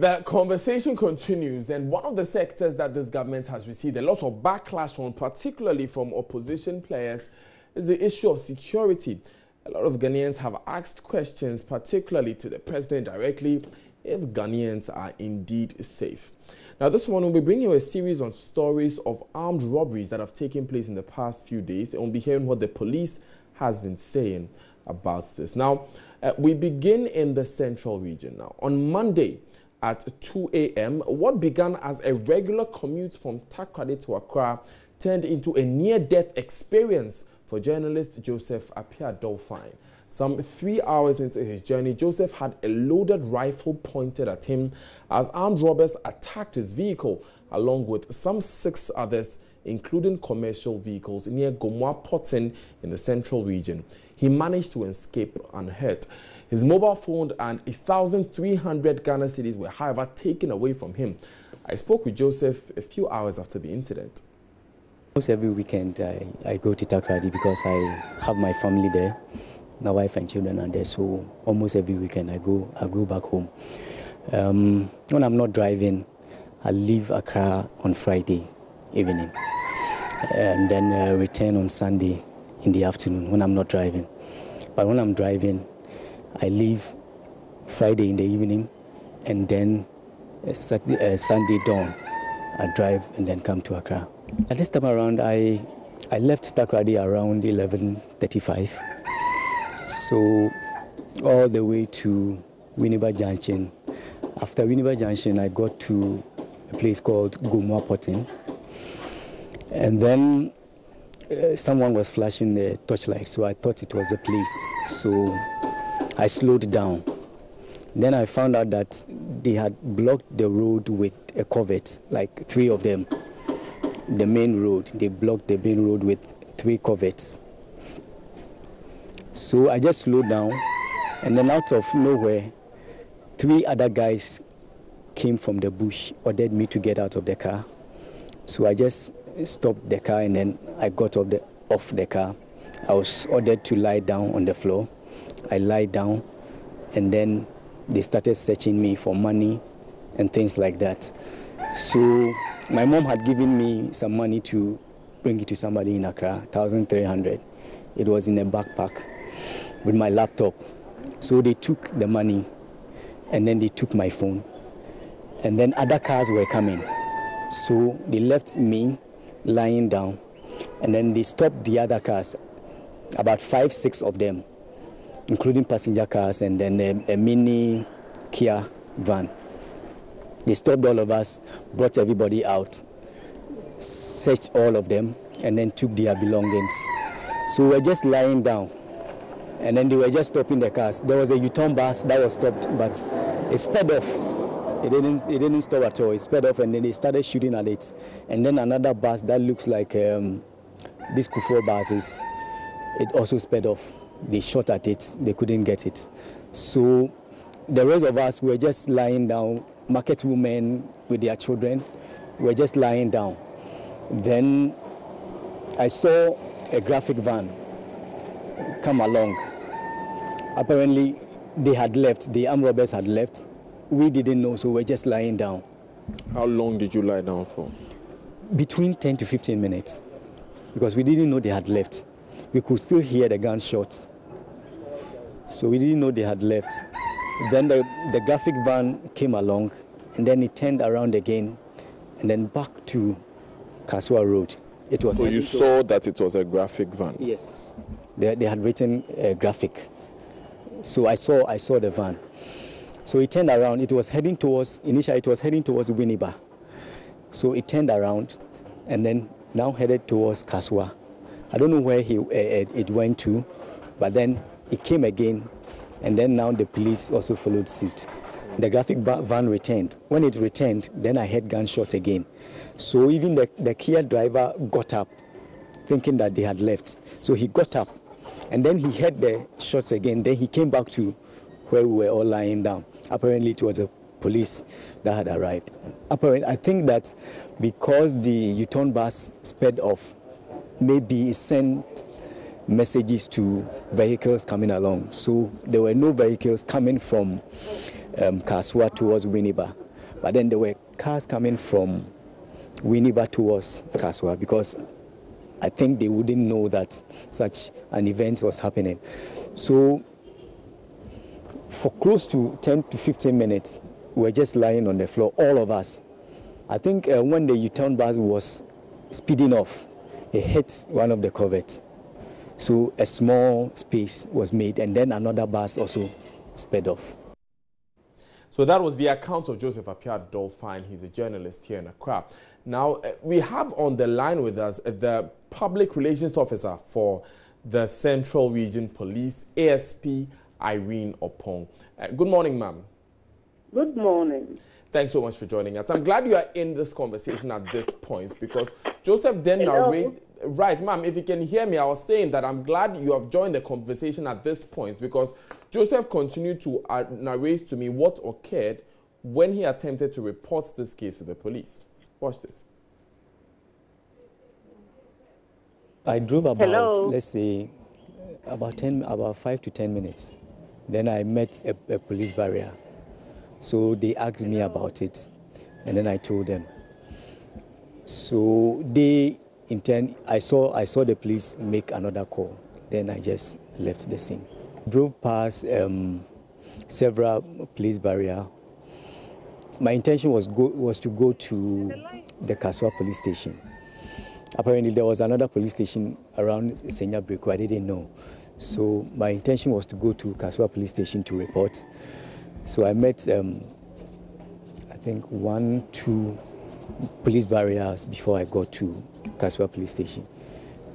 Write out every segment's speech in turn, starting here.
The conversation continues, and one of the sectors that this government has received a lot of backlash on, particularly from opposition players, is the issue of security. A lot of Ghanaians have asked questions, particularly to the president directly, if Ghanaians are indeed safe. Now, this one will be bringing you a series of stories of armed robberies that have taken place in the past few days, and we'll be hearing what the police has been saying about this. Now, we begin in the central region. Now, on Monday, at 2 a.m., what began as a regular commute from Takoradi to Accra turned into a near-death experience for journalist Joseph Appiah-Dolphine. Some 3 hours into his journey, Joseph had a loaded rifle pointed at him as armed robbers attacked his vehicle, along with some 6 others, including commercial vehicles, near Gomwa Potin in the central region. He managed to escape unhurt. His mobile phone and 1,300 Ghana cedis were, however, taken away from him. I spoke with Joseph a few hours after the incident. Almost every weekend I go to Takoradi because I have my family there. My wife and children are there, so almost every weekend I go back home. When I'm not driving, I leave Accra on Friday evening and then return on Sunday in the afternoon when I'm not driving. But when I'm driving, I leave Friday in the evening and then Sunday dawn I drive and then come to Accra. At this time around, I left Takoradi around 11:35. So all the way to Winneba Junction. After Winneba Junction, I got to a place called Gomwa Potin. And then someone was flashing the torchlight, so I thought it was the police. So I slowed down. Then I found out that they had blocked the road with a covert, like 3 of them. The main road, they blocked the main road with 3 coverts. So I just slowed down, and then out of nowhere, 3 other guys came from the bush, ordered me to get out of the car. So I just stopped the car, and then I got off the car. I was ordered to lie down on the floor. I lied down, and then they started searching me for money and things like that. So my mom had given me some money to bring it to somebody in Accra, 1,300. It was in a backpack with my laptop. So they took the money, and then they took my phone. And then other cars were coming. So they left me lying down, and then they stopped the other cars, about 5, 6 of them, including passenger cars and then a mini Kia van. They stopped all of us, brought everybody out, searched all of them, and then took their belongings. So we were just lying down, and then they were just stopping the cars. There was a U-turn bus that was stopped, but it sped off. It didn't stop at all. It sped off, and then they started shooting at it. And then another bus that looks like these Kufuor buses, it also sped off. They shot at it. They couldn't get it. So the rest of us were just lying down. Market women with their children were just lying down. Then I saw a graphic van come along. Apparently, they had left. The armed robbers had left. We didn't know, so we were just lying down. How long did you lie down for? Between 10 to 15 minutes, because we didn't know they had left. We could still hear the gunshots, so we didn't know they had left. Then the graphic van came along, and then it turned around again, and then back to Kasua Road. It was. So you saw that it was a graphic van? Yes. They had written graphic. So I saw the van. So it turned around. It was heading towards, initially it was heading towards Winneba. So it turned around and then now headed towards Kasua. I don't know where it went to, but then it came again, and then now the police also followed suit. The graphic van returned. When it returned, then I heard gunshot again. So even the Kia driver got up, thinking that they had left. So he got up, and then he heard the shots again. Then he came back to where we were all lying down. Apparently it was the police that had arrived. Apparently, I think that because the U-turn bus sped off, maybe it sent messages to vehicles coming along. So there were no vehicles coming from Kasua towards Winneba. But then there were cars coming from Winneba towards Kaswa because I think they wouldn't know that such an event was happening. So for close to 10 to 15 minutes, we were just lying on the floor, all of us. I think when the U-turn bus was speeding off, it hit one of the coverts. So a small space was made, and then another bus also sped off. So that was the account of Joseph Appiah Dolphine. He's a journalist here in Accra. Now, we have on the line with us the Public Relations Officer for the Central Region Police, ASP Irene Opong. Good morning, ma'am. Good morning. Thanks so much for joining us. I'm glad you are in this conversation at this point because Joseph then narrated. Right, ma'am, if you can hear me, I was saying that I'm glad you have joined the conversation at this point because Joseph continued to narrate to me what occurred when he attempted to report this case to the police. Watch this. I drove about, let's say, about 5 to 10 minutes. Then I met a police barrier. So they asked me about it, and then I told them. So they, in turn, I saw the police make another call. Then I just left the scene. Drove past several police barriers. My intention was to go to the Kaswa police station. Apparently there was another police station around Senya Breku. I didn't know. So my intention was to go to Kaswa police station to report. So I met, I think, 1-2 police barriers before I got to Kaswa police station.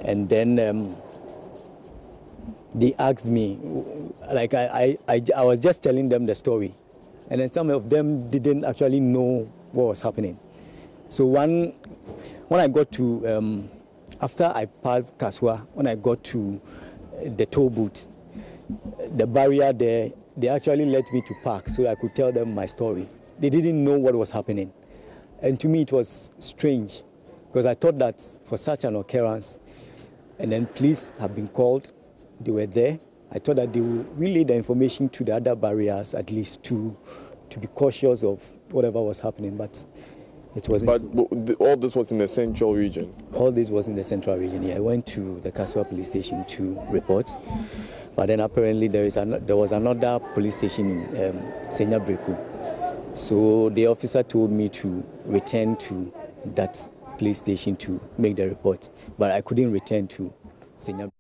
And then they asked me, like I was just telling them the story. And then some of them didn't actually know what was happening. So when I got to, after I passed Kaswa, when I got to the toll booth, the barrier there, they actually let me to park so I could tell them my story. They didn't know what was happening. And to me it was strange because I thought that for such an occurrence, and then police have been called, they were there. I thought that they would relay the information to the other barriers at least to be cautious of whatever was happening, but it wasn't. But all this was in the Central Region? All this was in the Central Region, yeah. I went to the Kaswa police station to report. But then apparently there was another police station in Senya Breku. So the officer told me to return to that police station to make the report. But I couldn't return to Senya Breku.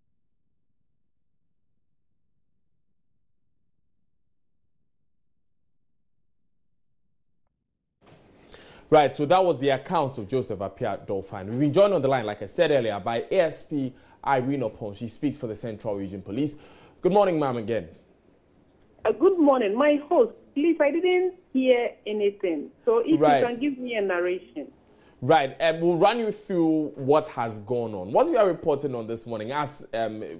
Right, so that was the account of Joseph Appiah Dolphine. We've been joined on the line, like I said earlier, by ASP Irene Opong. She speaks for the Central Region Police. Good morning, ma'am, again. Good morning. My host, please, I didn't hear anything. So if you can give me a narration. Right, we'll run you through what has gone on. What we are reporting on this morning, as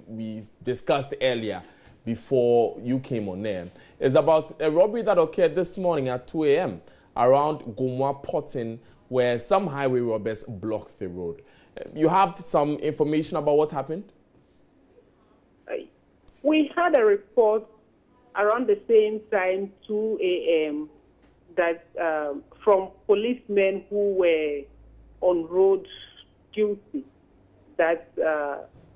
we discussed earlier before you came on air, is about a robbery that occurred this morning at 2 a.m. around Gomwa Potting, where some highway robbers blocked the road. You have some information about what happened? We had a report around the same time, 2 a.m., that from policemen who were on road duty, that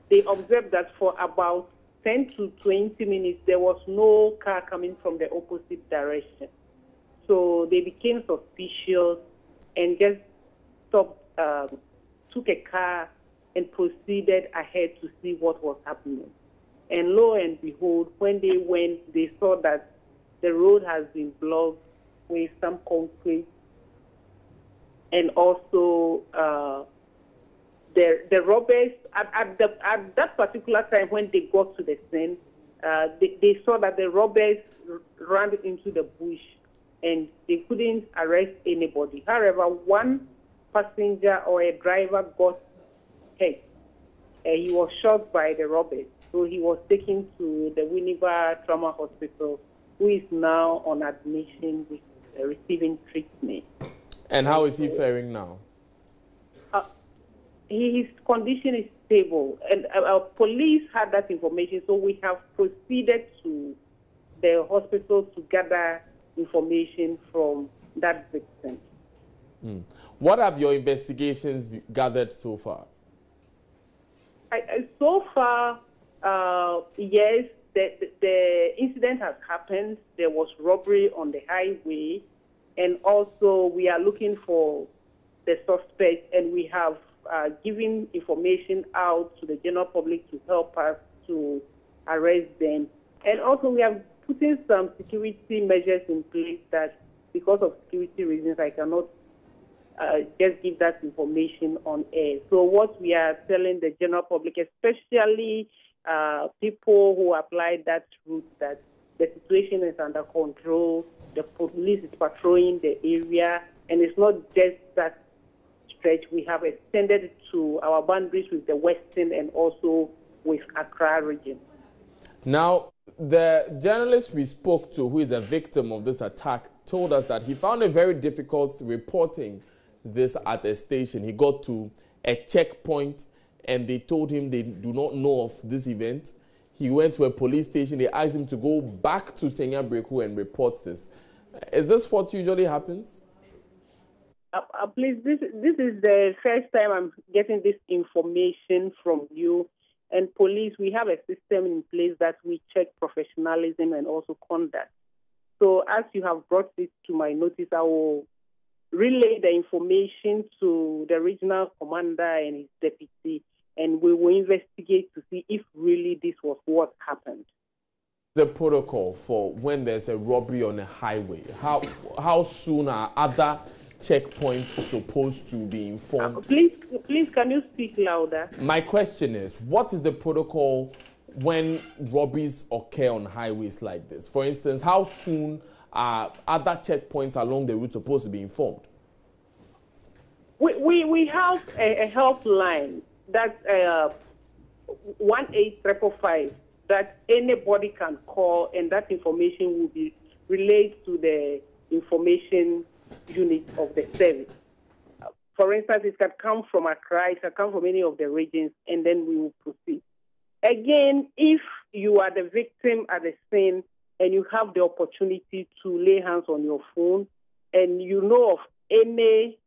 they observed that for about 10 to 20 minutes, there was no car coming from the opposite direction. So they became suspicious and just stopped, took a car and proceeded ahead to see what was happening. And lo and behold, when they went, they saw that the road has been blocked with some concrete. And also the robbers, at that particular time when they got to the scene, they saw that the robbers ran into the bush and they couldn't arrest anybody. However, one passenger or a driver got hurt. He was shot by the robbers. So he was taken to the Winneba Trauma Hospital, who is now on admission with receiving treatment. And how is he faring now? His condition is stable. And our police had that information, so we have proceeded to the hospital to gather information from that victim. What have your investigations gathered so far? So far, yes, the incident has happened. There was robbery on the highway, and also we are looking for the suspect, and we have given information out to the general public to help us to arrest them. And also we have put in some security measures in place that, because of security reasons, I cannot just give that information on air. So what we are telling the general public, especially people who apply that route, that the situation is under control, the police is patrolling the area, and it's not just that stretch. We have extended it to our boundaries with the Western and also with Accra region. Now, the journalist we spoke to, who is a victim of this attack, told us that he found it very difficult reporting this at a station. He got to a checkpoint and they told him they do not know of this event. He went to a police station. They asked him to go back to Senya Breku and report this. Is this what usually happens? Please, this is the first time I'm getting this information from you. And police, we have a system in place that we check professionalism and also conduct. So as you have brought this to my notice, I will relay the information to the regional commander and his deputy, and we will investigate to see if really this was what happened. The protocol for when there's a robbery on a highway, how soon are other checkpoints supposed to be informed? Please, can you speak louder? My question is, what is the protocol when robberies occur on highways like this? For instance, how soon are other checkpoints along the route supposed to be informed? We have a helpline that's 18555 that anybody can call, and that information will be relayed to the information unit of the service. For instance, it can come from Accra, it can come from any of the regions, and then we will proceed. Again, if you are the victim at the scene and you have the opportunity to lay hands on your phone and you know of any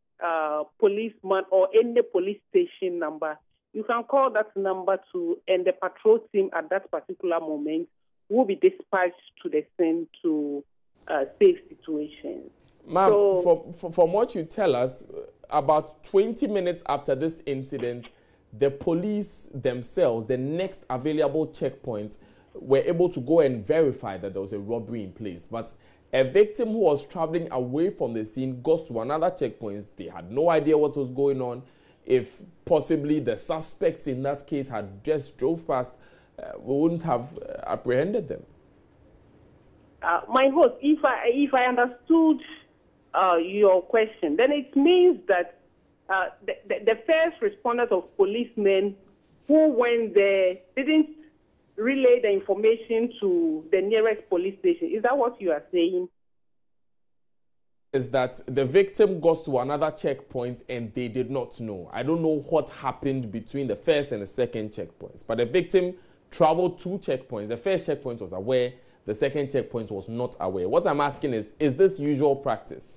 policeman or any police station number, you can call that number and the patrol team at that particular moment will be dispatched to the scene to save situations. Ma'am, so, from what you tell us, about 20 minutes after this incident, the police themselves, the next available checkpoint, were able to go and verify that there was a robbery in place. But a victim who was traveling away from the scene goes to another checkpoint. They had no idea what was going on. If possibly the suspects in that case had just drove past, we wouldn't have apprehended them. My host, if I understood your question, then it means that the first responders of policemen who went there didn't relay the information to the nearest police station. Is that what you are saying? Is that the victim goes to another checkpoint and they did not know. I don't know what happened between the first and the second checkpoints, but the victim traveled 2 checkpoints. The first checkpoint was aware, the second checkpoint was not aware. What I'm asking is this usual practice?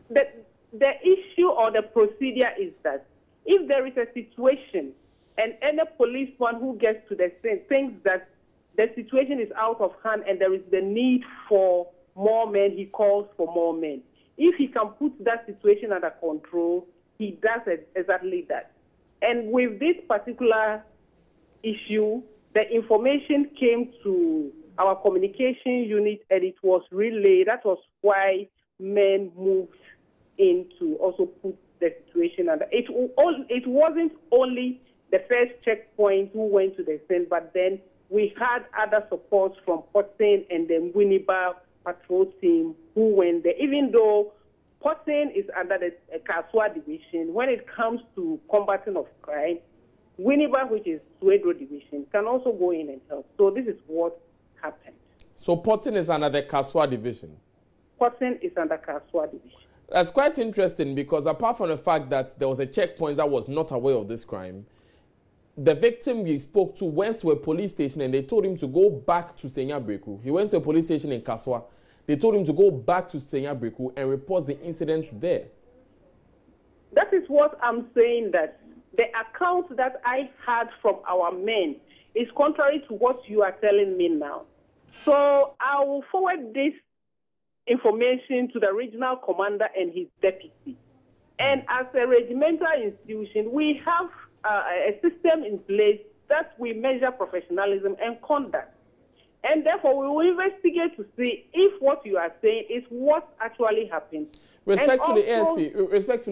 The issue or the procedure is that if there is a situation and any policeman who gets to the scene thinks that the situation is out of hand and there is the need for more men, he calls for more men. If he can put that situation under control, he does exactly that. And with this particular issue, the information came to our communication unit and it was relayed. That was why men moved in to also put the situation under. It wasn't only the first checkpoint who went to the scene, but then we had other supports from Portain and the Winneba patrol team who went there. Even though Portain is under the Kaswa division, when it comes to combating of crime, Winneba, which is Swedro division, can also go in and help. So this is what happened. So Portain is under the Kaswa division? Portain is under Kaswa division. That's quite interesting because apart from the fact that there was a checkpoint that was not aware of this crime, the victim we spoke to went to a police station and they told him to go back to Senya Breku. He went to a police station in Kaswa. They told him to go back to Senyabreku and report the incident there. That is what I'm saying, that the account that I had from our men is contrary to what you are telling me now. So I will forward this information to the regional commander and his deputy. And as a regimental institution, we have a system in place that we measure professionalism and conduct. And therefore, we will investigate to see if what you are saying is what actually happened. Respectfully,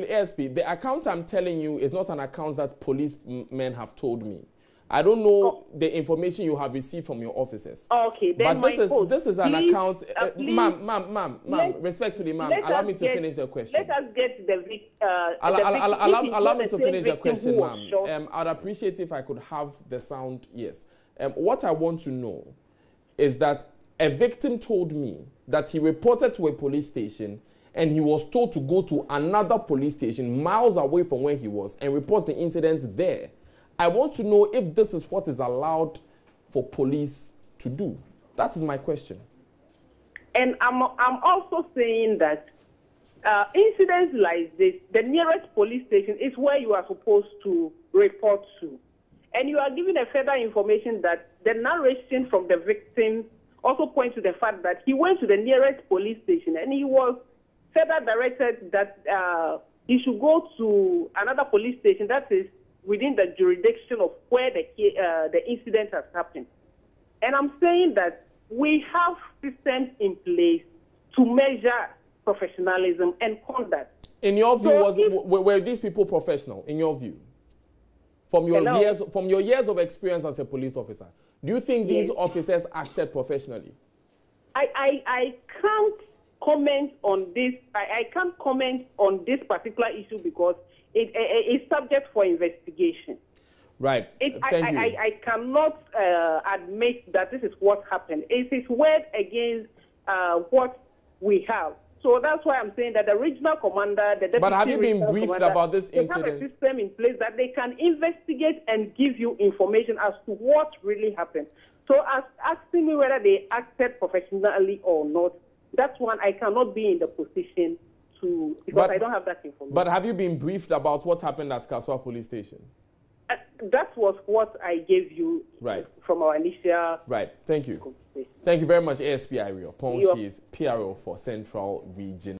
ASP, the account I'm telling you is not an account that policemen have told me. I don't know the information you have received from your officers. Okay, then but this is an account, ma'am, respectfully, ma'am, allow me to finish the question. Let us get the allow me to finish the question, ma'am. I'd appreciate if I could have the sound, yes. What I want to know is that a victim told me that he reported to a police station and he was told to go to another police station miles away from where he was and report the incident there. I want to know if this is what is allowed for police to do. That is my question. And I'm also saying that incidents like this, the nearest police station is where you are supposed to report to. And you are given a further information that the narration from the victim also points to the fact that he went to the nearest police station and he was further directed that he should go to another police station that is within the jurisdiction of where the incident has happened. And I'm saying that we have systems in place to measure professionalism and conduct. In your view, were these people professional, in your view? From your years of experience as a police officer, do you think these officers acted professionally? I can't comment on this. I can't comment on this particular issue because it is subject for investigation. Right. Thank you. I cannot admit that this is what happened. It is word against what we have. So that's why I'm saying that the regional commander, the deputy. But have you been briefed about this incident? They have a system in place that they can investigate and give you information as to what really happened. So as asking me whether they acted professionally or not, that's one I cannot be in the position to, because I don't have that information. But have you been briefed about what happened at Kaswa Police Station? That was what I gave you from our initial. Right. Thank you. Thank you very much, ASP Irio. She is PRO for Central Region.